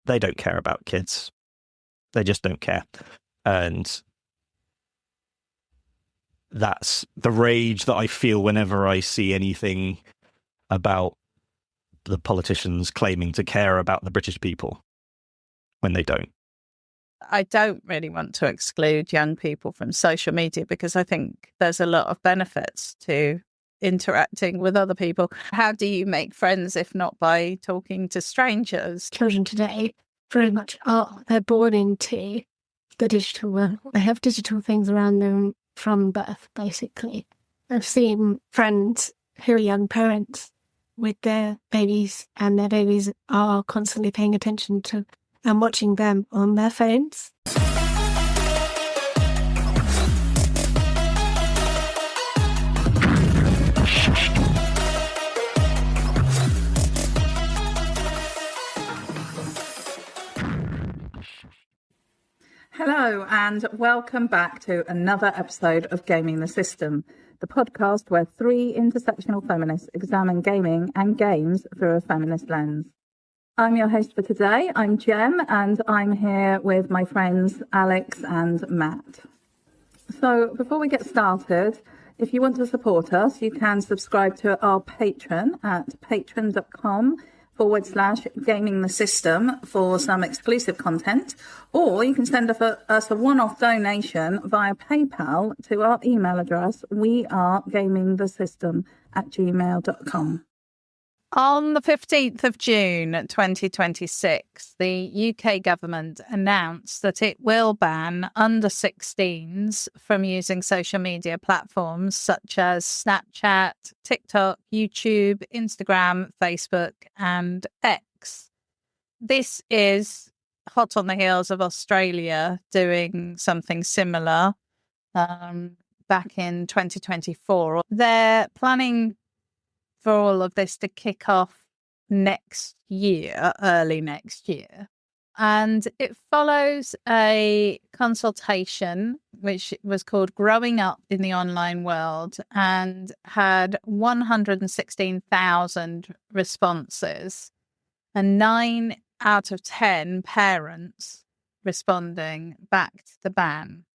they don't care about kids. They just don't care. And that's the rage that I feel whenever I see anything about the politicians claiming to care about the British people when they don't. I don't really want to exclude young people from social media because I think there's a lot of benefits to interacting with other people. How do you make friends if not by talking to strangers? Children today very much are. They're born into the digital world. They have digital things around them from birth, basically. I've seen friends who are young parents with their babies, and their babies are constantly paying attention to and watching them on their phones. Hello and welcome back to another episode of Gaming the System, the podcast where three intersectional feminists examine gaming and games through a feminist lens. I'm your host for today. I'm Jem, and I'm here with my friends Alex and Matt. So before we get started, if you want to support us, you can subscribe to our Patreon at patreon.com/gaming the system for some exclusive content, or you can send us a one-off donation via PayPal to our email address, wearegamingthesystem@gmail.com. On the 15th of June 2026, the UK government announced that it will ban under 16s from using social media platforms such as Snapchat, TikTok, YouTube, Instagram, Facebook, and X. This is hot on the heels of Australia doing something similar back in 2024. They're planning for all of this to kick off next year, early next year. And it follows a consultation which was called Growing Up in the Online World and had 116,000 responses and 9 out of 10 parents responding backed the ban.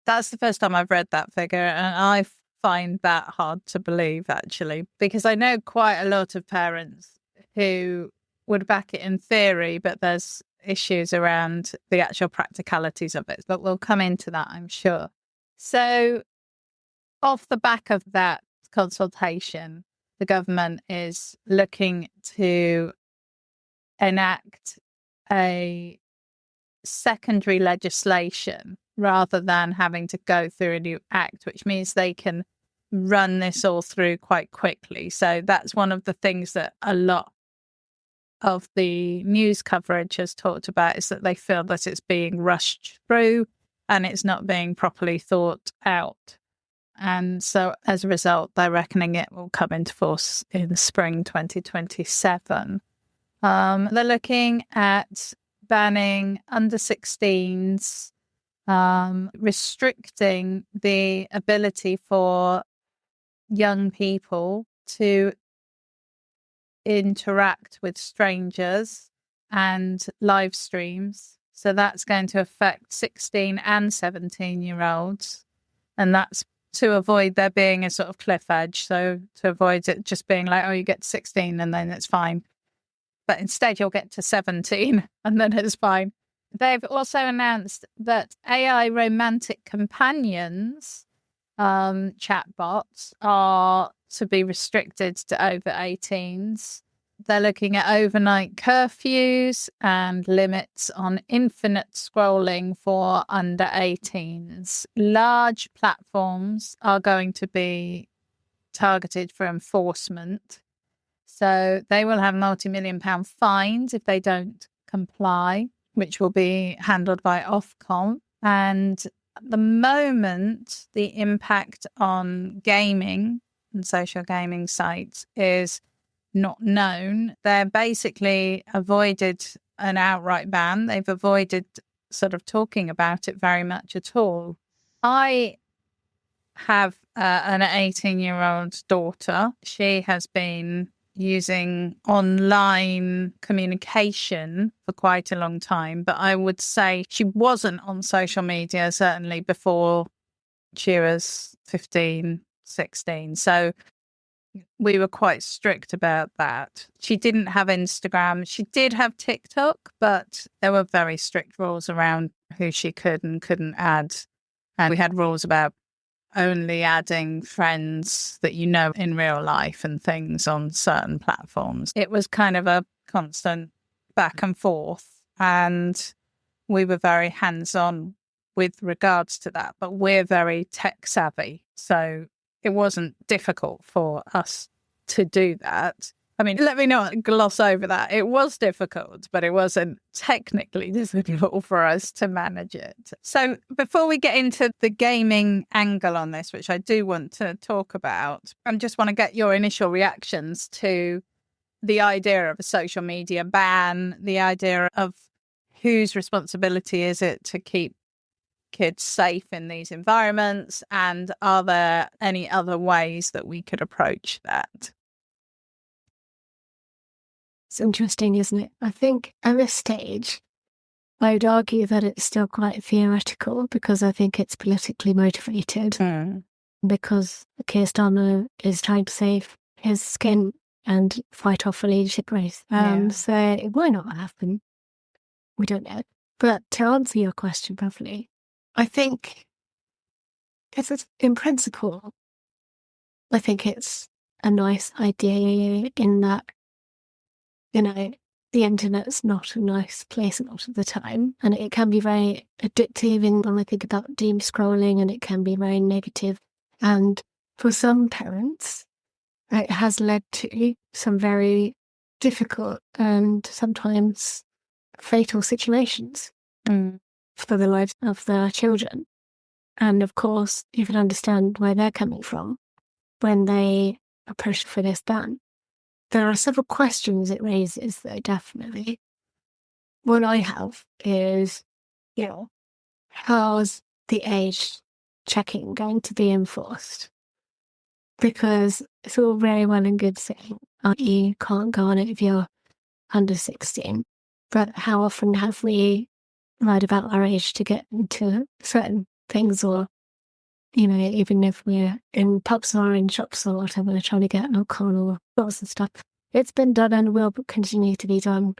That's the first time I've read that figure, and I find that hard to believe, actually, because I know quite a lot of parents who would back it in theory, but there's issues around the actual practicalities of it. But we'll come into that, I'm sure. So off the back of that consultation, the government is looking to enact a secondary legislation rather than having to go through a new act, which means they can run this all through quite quickly. So that's one of the things that a lot of the news coverage has talked about, is that they feel that it's being rushed through and it's not being properly thought out. And so as a result, they're reckoning it will come into force in spring 2027. They're looking at banning under 16s, restricting the ability for young people to interact with strangers and live streams. So that's going to affect 16 and 17-year-olds. And that's to avoid there being a sort of cliff edge. So to avoid it just being like, oh, you get to 16 and then it's fine. But instead you'll get to 17 and then it's fine. They've also announced that AI romantic companions, chatbots, are to be restricted to over 18s. They're looking at overnight curfews and limits on infinite scrolling for under 18s. Large platforms are going to be targeted for enforcement. So they will have multi-million-pound fines if they don't comply, which will be handled by Ofcom. And at the moment, the impact on gaming and social gaming sites is not known. They're basically avoided an outright ban. They've avoided sort of talking about it very much at all. I have an 18-year-old daughter. She has been using online communication for quite a long time, but I would say she wasn't on social media, certainly before she was 15, 16. So we were quite strict about that. She didn't have Instagram. She did have TikTok, but there were very strict rules around who she could and couldn't add. And we had rules about only adding friends that you know in real life and things on certain platforms. It was kind of a constant back and forth. And we were very hands-on with regards to that. But we're very tech savvy. So it wasn't difficult for us to do that. I mean, let me not gloss over that. It was difficult, but it wasn't technically difficult for us to manage it. So before we get into the gaming angle on this, which I do want to talk about, I just want to get your initial reactions to the idea of a social media ban, the idea of whose responsibility is it to keep kids safe in these environments, and are there any other ways that we could approach that? It's interesting, isn't it? I think at this stage, I would argue that it's still quite theoretical because I think it's politically motivated. Because Keir Starmer is trying to save his skin and fight off a leadership race. So it might not happen. We don't know. But to answer your question properly, I think in principle, I think it's a nice idea in that, you know, the internet's not a nice place a lot of the time, and it can be very addictive when I think about doom scrolling, and it can be very negative. And for some parents, it has led to some very difficult and sometimes fatal situations for the lives of their children. And of course, you can understand where they're coming from when they are pushed for this ban. There are several questions it raises, though, definitely. One I have is, how's the age checking going to be enforced? Because it's all very well and good saying, you can't go on it if you're under 16. But how often have we lied about our age to get into certain things, or, even if we're in pubs or in shops or whatever, we're trying to get alcohol or bottles and stuff. It's been done and will continue to be done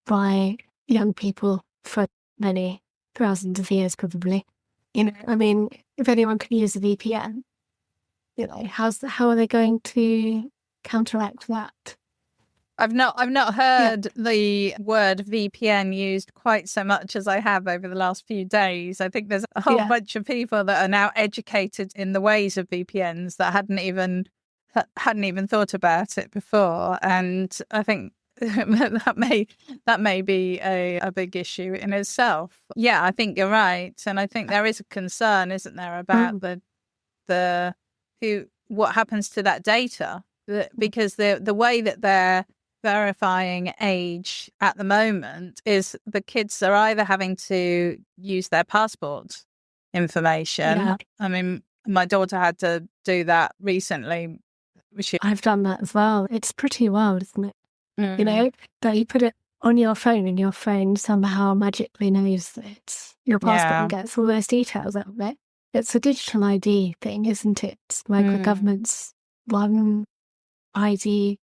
by young people for many thousands of years, probably. If anyone can use a VPN, how are they going to counteract that? I've not heard the word VPN used quite so much as I have over the last few days. I think there's a whole bunch of people that are now educated in the ways of VPNs that hadn't even thought about it before, and I think that may be a big issue in itself. Yeah, I think you're right, and I think there is a concern, isn't there, about what happens to that data, because the way that they're verifying age at the moment is the kids are either having to use their passport information. Yeah. I mean, my daughter had to do that recently. I've done that as well. It's pretty wild, isn't it? That you put it on your phone and your phone somehow magically knows that it's your passport and gets all those details out of it. It's a digital ID thing, isn't it? It's like the government's one ID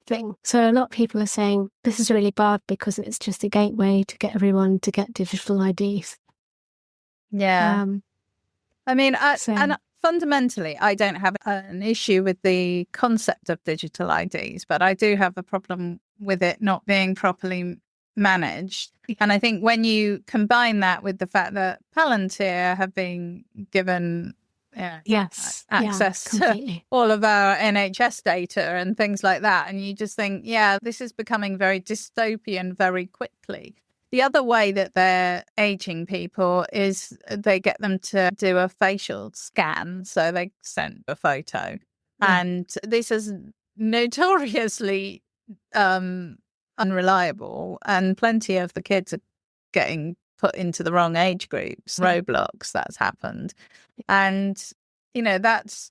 thing. So a lot of people are saying this is really bad because it's just a gateway to get everyone to get digital IDs. Yeah. And fundamentally, I don't have an issue with the concept of digital IDs, but I do have a problem with it not being properly managed. And I think when you combine that with the fact that Palantir have been given access to all of our NHS data and things like that, and you just think, this is becoming very dystopian very quickly. The other way that they're aging people is they get them to do a facial scan. So they send a photo. Yeah. And this is notoriously unreliable. And plenty of the kids are getting put into the wrong age groups. Roblox, that's happened. And, that's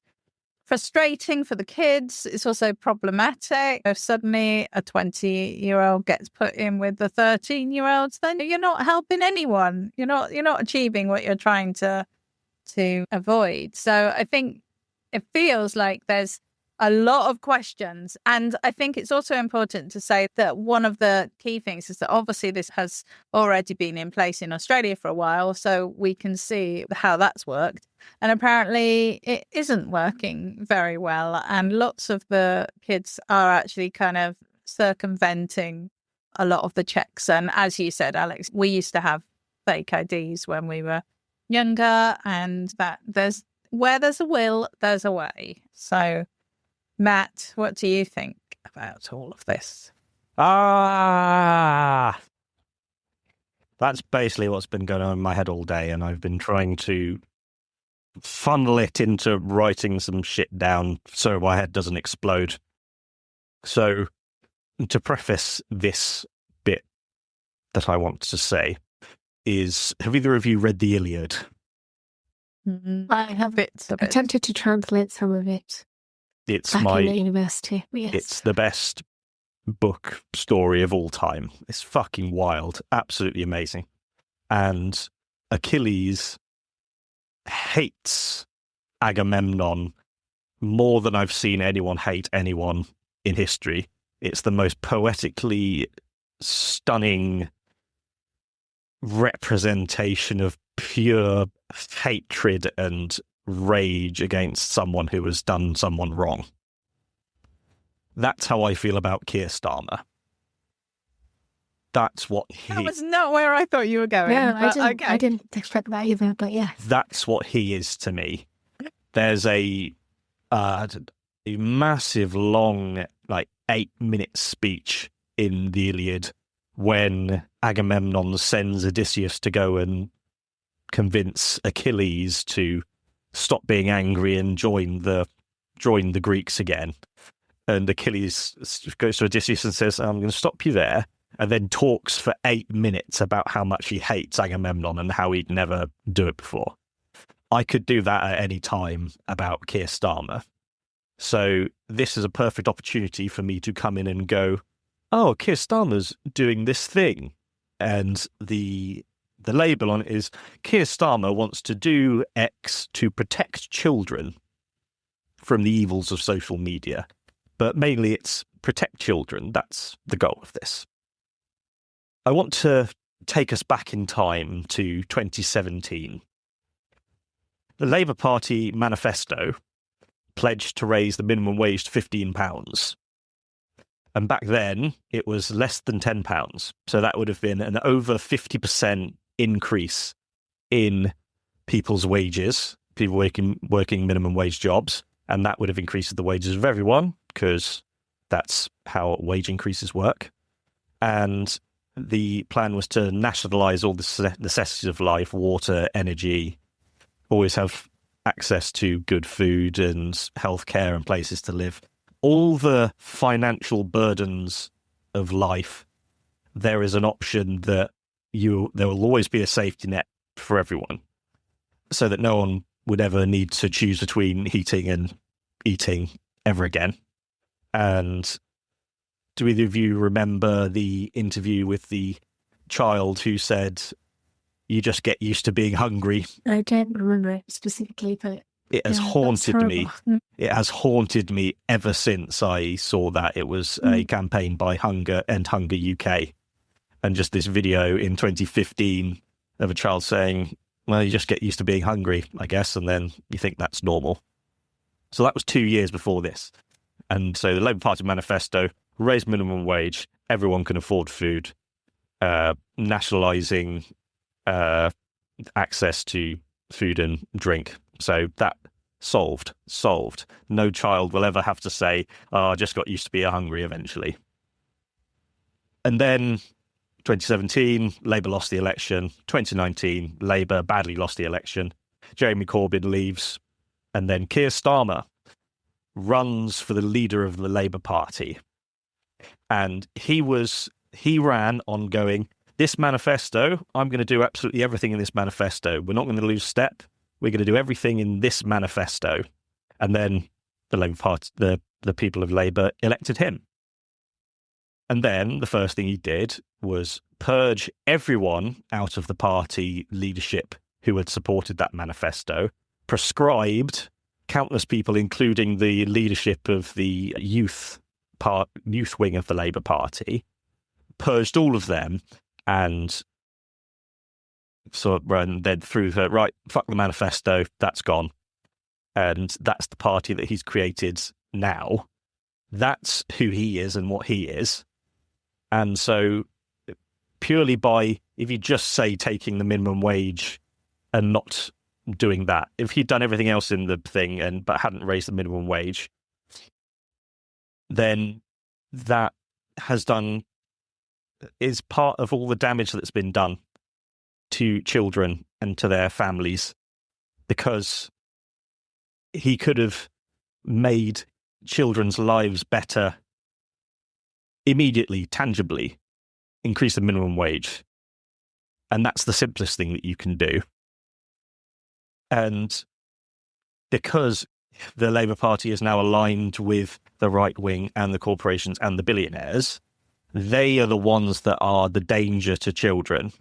frustrating for the kids. It's also problematic. If suddenly a 20-year-old gets put in with the 13-year-olds, then you're not helping anyone. You're not achieving what you're trying to avoid. So I think it feels like there's a lot of questions. And I think it's also important to say that one of the key things is that obviously this has already been in place in Australia for a while, so we can see how that's worked. And apparently it isn't working very well. And lots of the kids are actually kind of circumventing a lot of the checks. And as you said, Alex, we used to have fake IDs when we were younger, and that where there's a will, there's a way. So Matt, what do you think about all of this? That's basically what's been going on in my head all day, and I've been trying to funnel it into writing some shit down so my head doesn't explode. So, to preface this bit that I want to say is, have either of you read the Iliad? I have Bits of it. attempted to translate some of it It's back in the university. Yes. It's the best book story of all time. It's fucking wild, absolutely amazing. And Achilles hates Agamemnon more than I've seen anyone hate anyone in history. It's the most poetically stunning representation of pure hatred and rage against someone who has done someone wrong. That's how I feel about Keir Starmer. That's what That was not where I thought you were going. No, but I didn't expect that either, but yeah. That's what he is to me. There's a massive, long, 8-minute speech in the Iliad when Agamemnon sends Odysseus to go and convince Achilles to stop being angry and join the Greeks again. And Achilles goes to Odysseus and says, I'm going to stop you there, and then talks for 8 minutes about how much he hates Agamemnon and how he'd never do it before. I could do that at any time about Keir Starmer. So this is a perfect opportunity for me to come in and go, oh, Keir Starmer's doing this thing. And the label on it is, Keir Starmer wants to do X to protect children from the evils of social media. But mainly it's protect children. That's the goal of this. I want to take us back in time to 2017. The Labour Party manifesto pledged to raise the minimum wage to £15. And back then, it was less than £10. So that would have been an over 50% increase in people's wages, people working minimum wage jobs. And that would have increased the wages of everyone, because that's how wage increases work. And the plan was to nationalise all the necessities of life, water, energy, always have access to good food and healthcare and places to live. All the financial burdens of life, there is an option that there will always be a safety net for everyone, so that no one would ever need to choose between heating and eating ever again. And do either of you remember the interview with the child who said, you just get used to being hungry? I don't remember it specifically, but it has haunted me. It has haunted me ever since I saw that. It was a campaign by End Hunger UK. And just this video in 2015 of a child saying, well, you just get used to being hungry, I guess, and then you think that's normal. So that was 2 years before this. And so the Labour Party manifesto, raise minimum wage, everyone can afford food, nationalising access to food and drink. So that solved. No child will ever have to say, oh, I just got used to being hungry eventually. And then 2017, Labour lost the election. 2019, Labour badly lost the election. Jeremy Corbyn leaves. And then Keir Starmer runs for the leader of the Labour Party. And he ran on going, this manifesto, I'm going to do absolutely everything in this manifesto. We're not going to lose step. We're going to do everything in this manifesto. And then the Labour Party, the people of Labour elected him. And then the first thing he did was purge everyone out of the party leadership who had supported that manifesto, proscribed countless people, including the leadership of the youth wing of the Labour Party, purged all of them, and then threw the right, fuck the manifesto, that's gone. And that's the party that he's created now. That's who he is and what he is. And so purely by, if you just say taking the minimum wage and not doing that, if he'd done everything else in the thing but hadn't raised the minimum wage, then that is part of all the damage that's been done to children and to their families, because he could have made children's lives better immediately, tangibly, increase the minimum wage. And that's the simplest thing that you can do. And because the Labour Party is now aligned with the right wing and the corporations and the billionaires, they are the ones that are the danger to children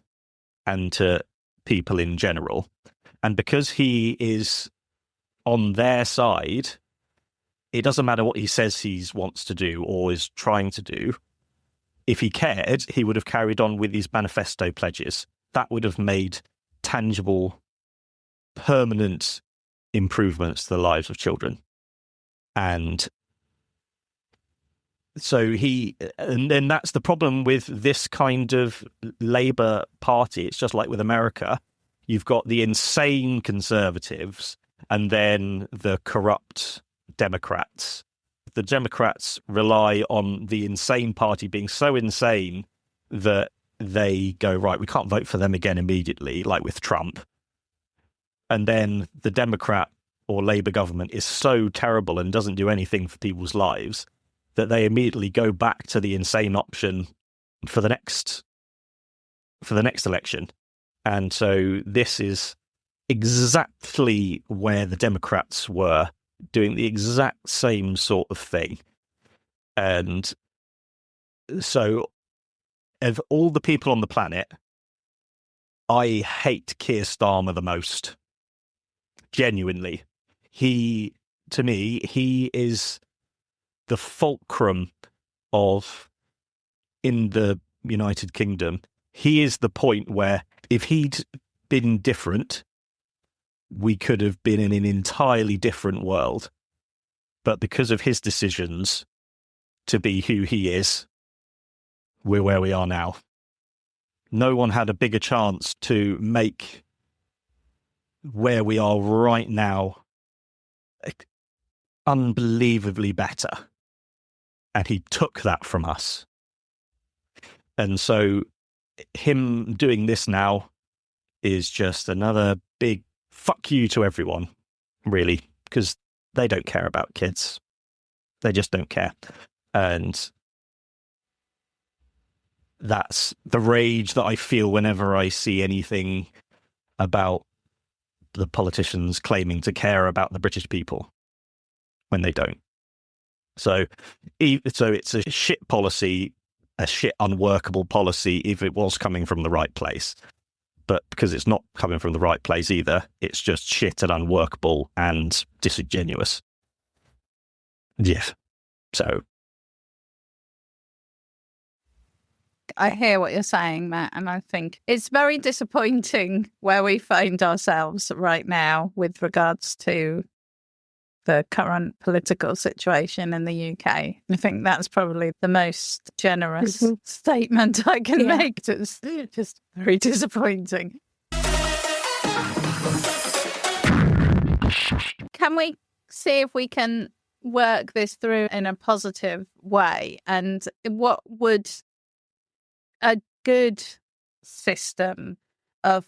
and to people in general. And because he is on their side, it doesn't matter what he says he wants to do or is trying to do. If he cared, he would have carried on with his manifesto pledges. That would have made tangible, permanent improvements to the lives of children. And so and then that's the problem with this kind of Labour Party. It's just like with America. You've got the insane conservatives and then the corrupt Democrats. The Democrats rely on the insane party being so insane that they go, right, we can't vote for them again immediately, like with Trump. And then the Democrat or Labour government is so terrible and doesn't do anything for people's lives that they immediately go back to the insane option for the next election. And so this is exactly where the Democrats were, doing the exact same sort of thing. And so of all the people on the planet, I hate Keir Starmer the most. Genuinely. To me, he is the fulcrum of, in the United Kingdom, he is the point where if he'd been different, we could have been in an entirely different world. But because of his decisions to be who he is, we're where we are now. No one had a bigger chance to make where we are right now unbelievably better. And he took that from us. And so him doing this now is just another big fuck you to everyone, really, because they don't care about kids. They just don't care. And that's the rage that I feel whenever I see anything about the politicians claiming to care about the British people when they don't. So it's a shit policy, a shit unworkable policy if it was coming from the right place. But because it's not coming from the right place either, it's just shit and unworkable and disingenuous. Yeah. So I hear what you're saying, Matt, and I think it's very disappointing where we find ourselves right now with regards to the current political situation in the UK. I think that's probably the most generous statement I can make. It's just very disappointing. Can we see if we can work this through in a positive way? And what would a good system of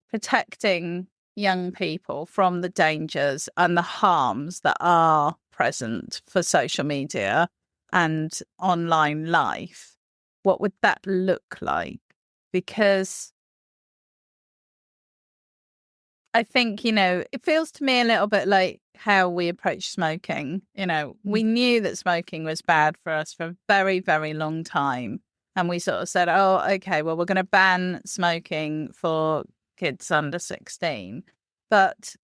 protecting young people from the dangers and the harms that are present for social media and online life, what would that look like? Because I think, it feels to me a little bit like how we approach smoking. You know, we knew that smoking was bad for us for a very, very long time. And we sort of said, oh, okay, well, we're going to ban smoking for kids under 16. But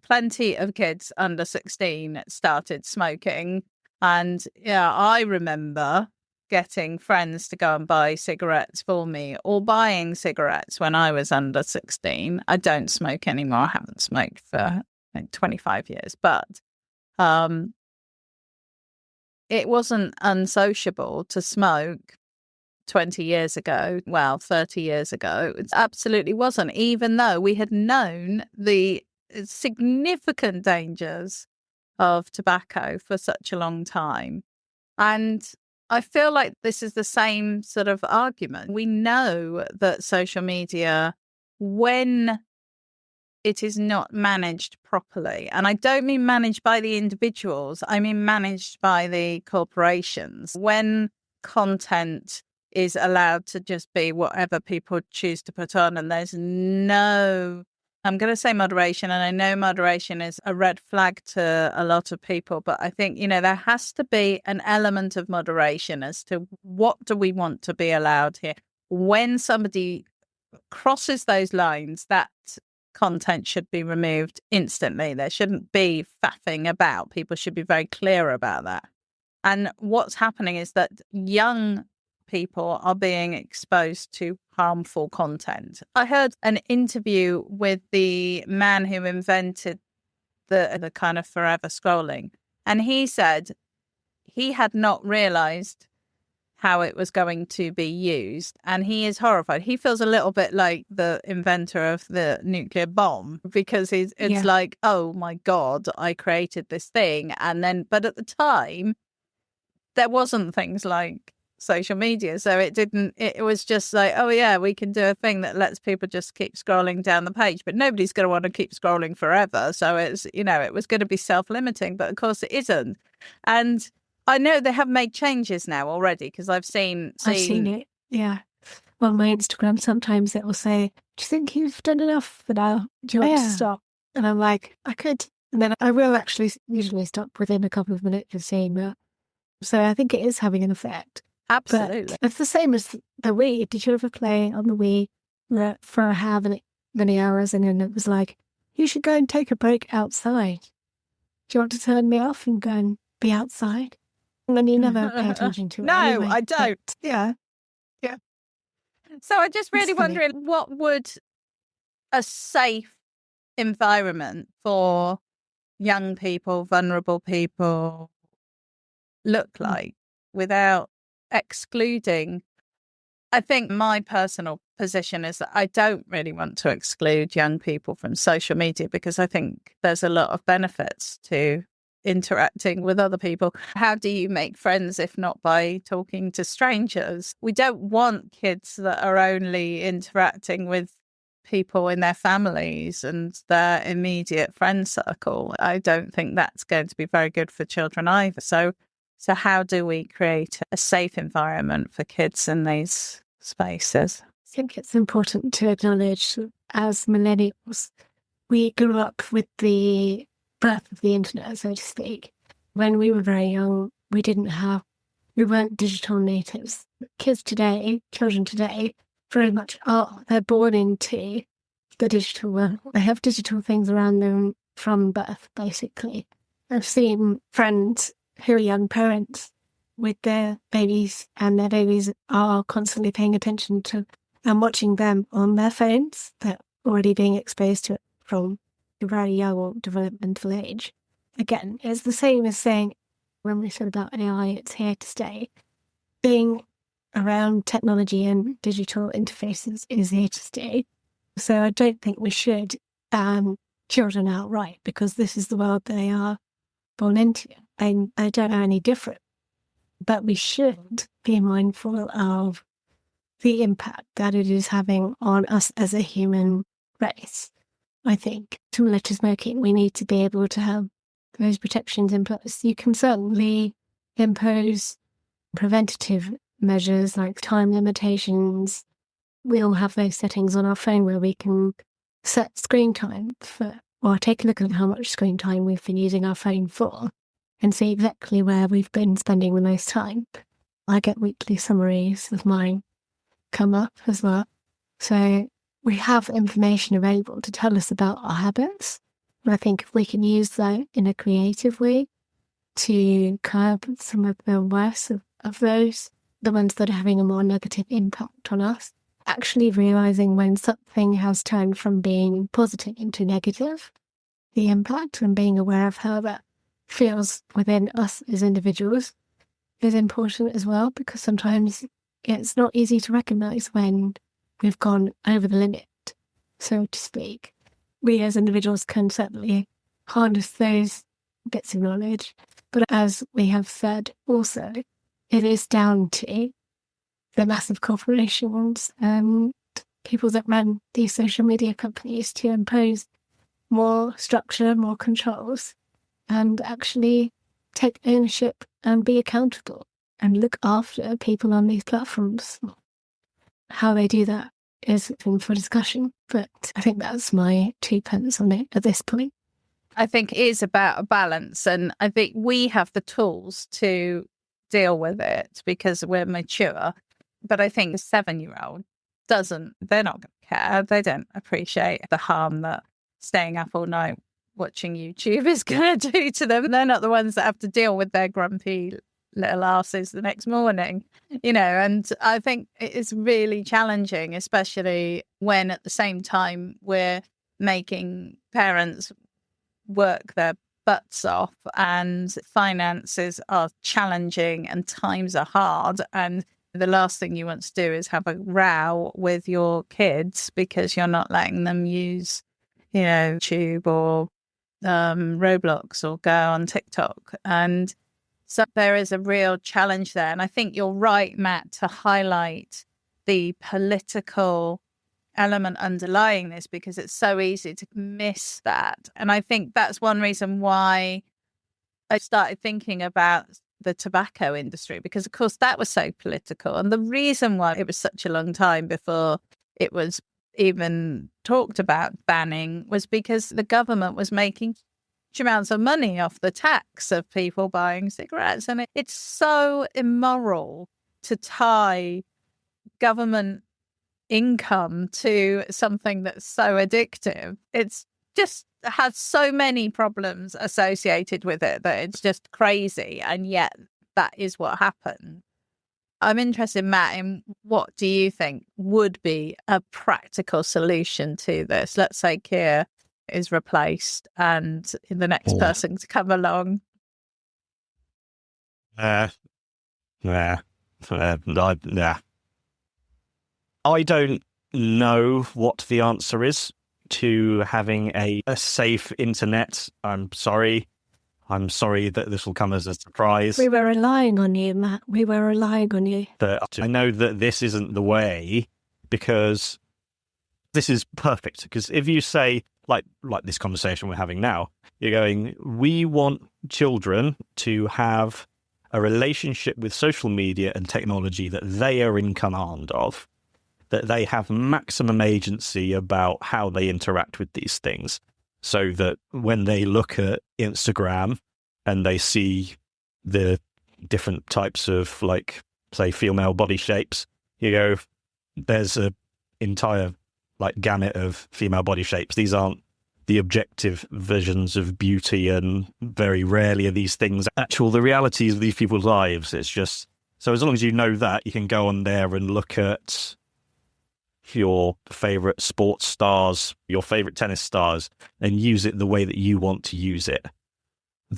plenty of kids under 16 started smoking. And yeah, I remember getting friends to go and buy cigarettes for me or buying cigarettes when I was under 16. I don't smoke anymore. I haven't smoked for like 25 years, but it wasn't unsociable to smoke 20 years ago. Well, 30 years ago. It absolutely wasn't, even though we had known the significant dangers of tobacco for such a long time. And I feel like this is the same sort of argument. We know that social media, when it is not managed properly, and I don't mean managed by the individuals, I mean managed by the corporations, when content is allowed to just be whatever people choose to put on, and there's no, I'm going to say moderation, and I know moderation is a red flag to a lot of people, but I think, you know, there has to be an element of moderation as to what do we want to be allowed here. When somebody crosses those lines, that content should be removed instantly. There shouldn't be faffing about. People should be very clear about that. And what's happening is that young people are being exposed to harmful content. I heard an interview with the man who invented the kind of forever scrolling, and he said he had not realized how it was going to be used, and he is horrified. He feels a little bit like the inventor of the nuclear bomb, because it's like, oh my God, I created this thing. And then, but at the time, there wasn't things like social media, so it was just like, oh yeah, we can do a thing that lets people just keep scrolling down the page, but nobody's going to want to keep scrolling forever, so it's, you know, it was going to be self-limiting, but of course it isn't. And I know they have made changes now already, because I've seen it, yeah, on my Instagram. Sometimes it will say, do you think you've done enough for now, do you want to stop? And I'm like, I could, and then I will actually usually stop within a couple of minutes of saying that. So I think it is having an effect. Absolutely. But it's the same as the Wii. Did you ever play on the Wii for how many hours, and then it was like, you should go and take a break outside. Do you want to turn me off and go and be outside? And then you never pay attention to it. No, anyway. I don't. Yeah. So I'm just really It's funny. wondering, what would a safe environment for young people, vulnerable people, look like without excluding? I think my personal position is that I don't really want to exclude young people from social media, because I think there's a lot of benefits to interacting with other people. How do you make friends if not by talking to strangers? We don't want kids that are only interacting with people in their families and their immediate friend circle. I don't think that's going to be very good for children either. So how do we create a safe environment for kids in these spaces? I think it's important to acknowledge that as millennials, we grew up with the birth of the internet, so to speak. When we were very young, we weren't digital natives. Children today, very much they're born into the digital world. They have digital things around them from birth, basically. I've seen friends who are young parents with their babies, and their babies are constantly paying attention to and watching them on their phones. They're already being exposed to it from a very young or developmental age. Again, it's the same as saying, when we said about AI, it's here to stay. Being around technology and digital interfaces is here to stay. So I don't think we should ban children outright, because this is the world they are born into. And I don't know any different. But we should be mindful of the impact that it is having on us as a human race. I think, similar to smoking, we need to be able to have those protections in place. You can certainly impose preventative measures like time limitations. We all have those settings on our phone where we can set screen time for or take a look at how much screen time we've been using our phone for and see exactly where we've been spending the most time. I get weekly summaries of mine come up as well. So we have information available to tell us about our habits. And I think if we can use that in a creative way to curb some of the worst of those, the ones that are having a more negative impact on us, actually realising when something has turned from being positive into negative, the impact, and being aware of how that feels within us as individuals is important as well, because sometimes it's not easy to recognise when we've gone over the limit, so to speak. We as individuals can certainly harness those bits of knowledge, but as we have said also, it is down to the massive corporations and people that run these social media companies to impose more structure, more controls, and actually take ownership and be accountable and look after people on these platforms. How they do that is open for discussion, but I think that's my 2 pence on it at this point. I think it is about a balance, and I think we have the tools to deal with it because we're mature. But I think a 7-year-old they're not going to care. They don't appreciate the harm that staying up all night watching YouTube is going to do to them. They're not the ones that have to deal with their grumpy little asses the next morning, and I think it is really challenging, especially when at the same time we're making parents work their butts off and finances are challenging and times are hard, and the last thing you want to do is have a row with your kids because you're not letting them use, YouTube or Roblox or go on TikTok. And so there is a real challenge there. And I think you're right, Matt, to highlight the political element underlying this, because it's so easy to miss that. And I think that's one reason why I started thinking about the tobacco industry, because of course that was so political. And the reason why it was such a long time before it was even talked about banning was because the government was making huge amounts of money off the tax of people buying cigarettes. And it's so immoral to tie government income to something that's so addictive. It's just has so many problems associated with it that it's just crazy. And yet that is what happened. I'm interested, Matt, in what do you think would be a practical solution to this? Let's say Keir is replaced and the next person to come along. I don't know what the answer is to having a safe internet. I'm sorry that this will come as a surprise. We were relying on you, Matt. We were relying on you. I know that this isn't the way, because this is perfect. Because if you say, like this conversation we're having now, you're going, we want children to have a relationship with social media and technology that they are in command of, that they have maximum agency about how they interact with these things, so that when they look at Instagram and they see the different types of, like, say, female body shapes, you go, there's a entire, like, gamut of female body shapes. These aren't the objective visions of beauty, and very rarely are these things the realities of these people's lives. It's just, so as long as you know that, you can go on there and look at your favorite sports stars, your favorite tennis stars, and use it the way that you want to use it.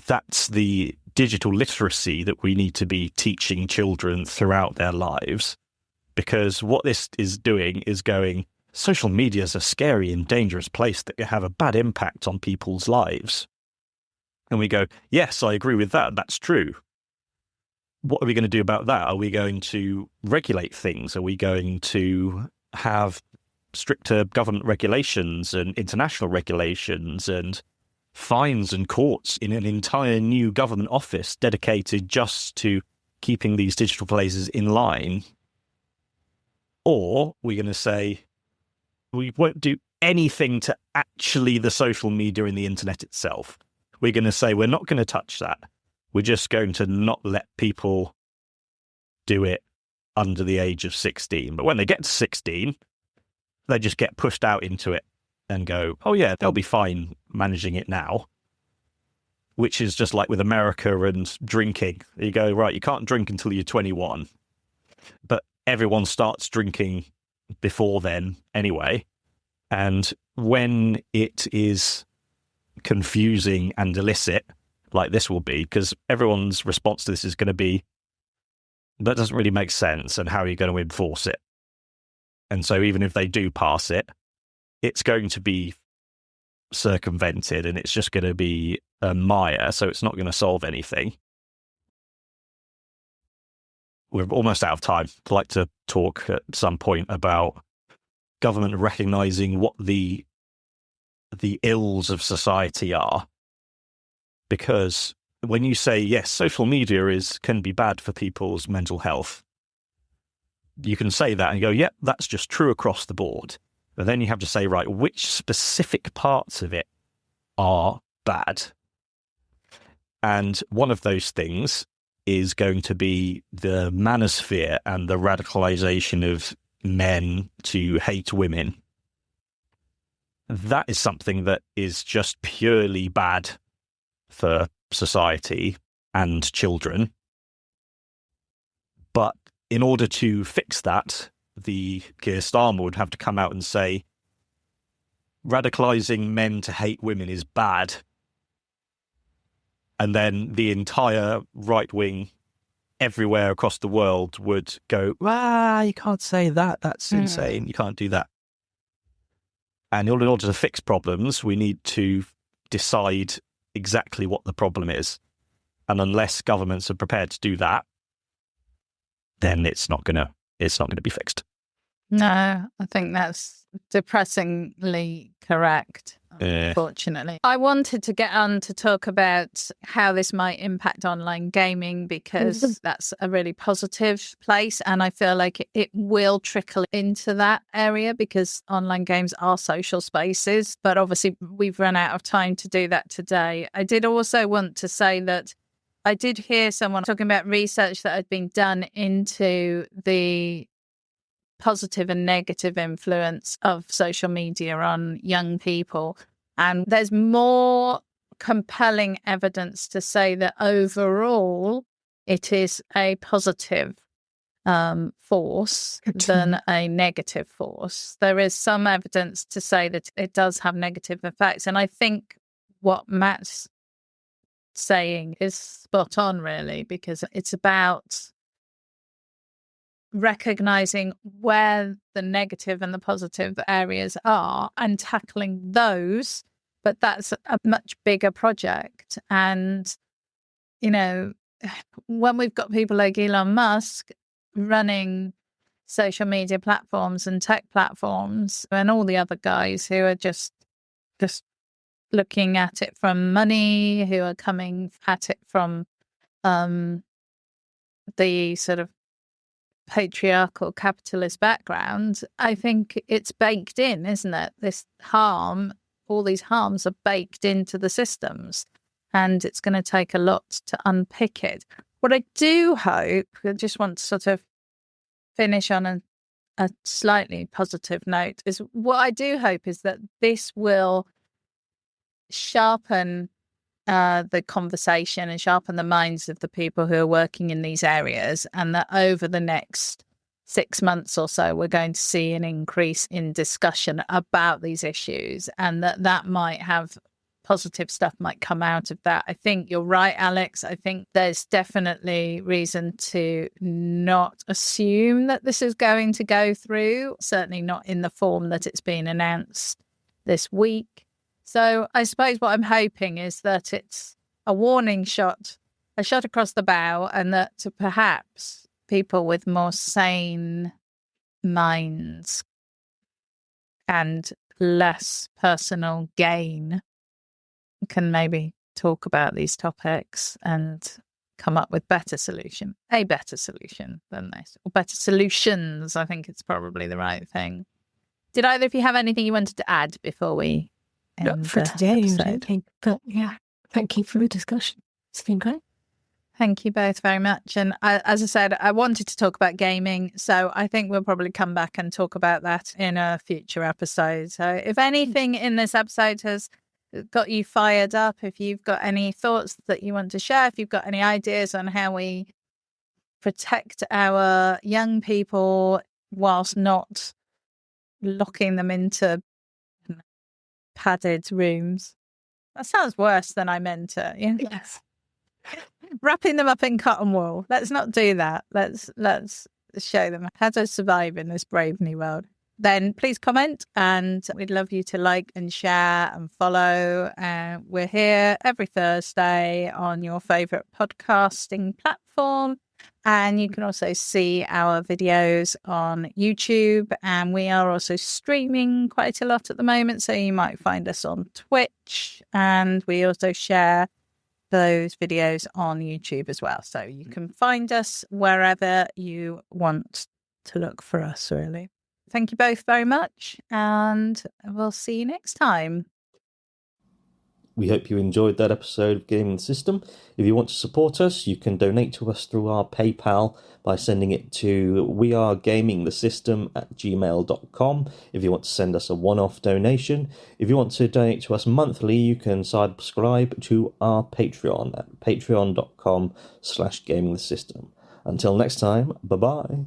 That's the digital literacy that we need to be teaching children throughout their lives. Because what this is doing is going, social media is a scary and dangerous place that can have a bad impact on people's lives. And we go, yes, I agree with that. That's true. What are we going to do about that? Are we going to regulate things? Are we going to have stricter government regulations and international regulations and fines and courts in an entire new government office dedicated just to keeping these digital places in line? Or we're going to say, we won't do anything to actually the social media and the internet itself. We're going to say we're not going to touch that. We're just going to not let people do it under the age of 16. But when they get to 16, they just get pushed out into it and go, oh yeah, they'll be fine managing it now. Which is just like with America and drinking. You go, right, you can't drink until you're 21. But everyone starts drinking before then anyway. And when it is confusing and illicit, like this will be, because everyone's response to this is going to be, that doesn't really make sense, and how are you going to enforce it? And so even if they do pass it, it's going to be circumvented, and it's just going to be a mire, so it's not going to solve anything. We're almost out of time. I'd like to talk at some point about government recognizing what the ills of society are. Because when you say, yes, social media can be bad for people's mental health, you can say that and go, yep, that's just true across the board. But then you have to say, right, which specific parts of it are bad? And one of those things is going to be the manosphere and the radicalization of men to hate women. That is something that is just purely bad for society and children. But in order to fix that, the Keir Starmer would have to come out and say, radicalizing men to hate women is bad. And then the entire right wing everywhere across the world would go, you can't say that. That's insane. You can't do that. And in order to fix problems, we need to decide exactly what the problem is. And unless governments are prepared to do that, then it's not gonna be fixed. No, I think that's depressingly correct, unfortunately. I wanted to get on to talk about how this might impact online gaming, because that's a really positive place. And I feel like it will trickle into that area, because online games are social spaces. But obviously, we've run out of time to do that today. I did also want to say that I did hear someone talking about research that had been done into the positive and negative influence of social media on young people. And there's more compelling evidence to say that overall it is a positive force than a negative force. There is some evidence to say that it does have negative effects. And I think what Matt's saying is spot on, really, because it's about recognizing where the negative and the positive areas are and tackling those. But that's a much bigger project. And, you know, when we've got people like Elon Musk running social media platforms and tech platforms, and all the other guys who are just looking at it from money, who are coming at it from the sort of patriarchal capitalist background, I think it's baked in, isn't it? This harm, all these harms are baked into the systems, and it's going to take a lot to unpick it. What I do hope, I just want to sort of finish on a slightly positive note, is what I do hope is that this will sharpen the conversation and sharpen the minds of the people who are working in these areas, and that over the next 6 months or so, we're going to see an increase in discussion about these issues, and that might have positive stuff might come out of that. I think you're right, Alex. I think there's definitely reason to not assume that this is going to go through, certainly not in the form that it's been announced this week. So I suppose what I'm hoping is that it's a warning shot, a shot across the bow, and that perhaps people with more sane minds and less personal gain can maybe talk about these topics and come up with a better solution than this, or better solutions. I think it's probably the right thing Did either of you have anything you wanted to add before we end Not for the today, I episode? don't think. But yeah, thank you for the discussion. It's been great. Thank you both very much. And as I said, I wanted to talk about gaming, so I think we'll probably come back and talk about that in a future episode. So if anything in this episode has got you fired up, if you've got any thoughts that you want to share, if you've got any ideas on how we protect our young people whilst not locking them into padded rooms. That sounds worse than I meant it. You know? Yes. Wrapping them up in cotton wool. Let's not do that. Let's show them how to survive in this brave new world. Then please comment, and we'd love you to like and share and follow. We're here every Thursday on your favourite podcasting platform, and you can also see our videos on YouTube, and we are also streaming quite a lot at the moment, so you might find us on Twitch, and we also share those videos on YouTube as well. So you can find us wherever you want to look for us, really. Thank you both very much, and we'll see you next time. We hope you enjoyed that episode of Gaming the System. If you want to support us, you can donate to us through our PayPal by sending it to wearegamingthesystem@gmail.com if you want to send us a one-off donation. If you want to donate to us monthly, you can subscribe to our Patreon at patreon.com/gamingthesystem. Until next time, bye-bye.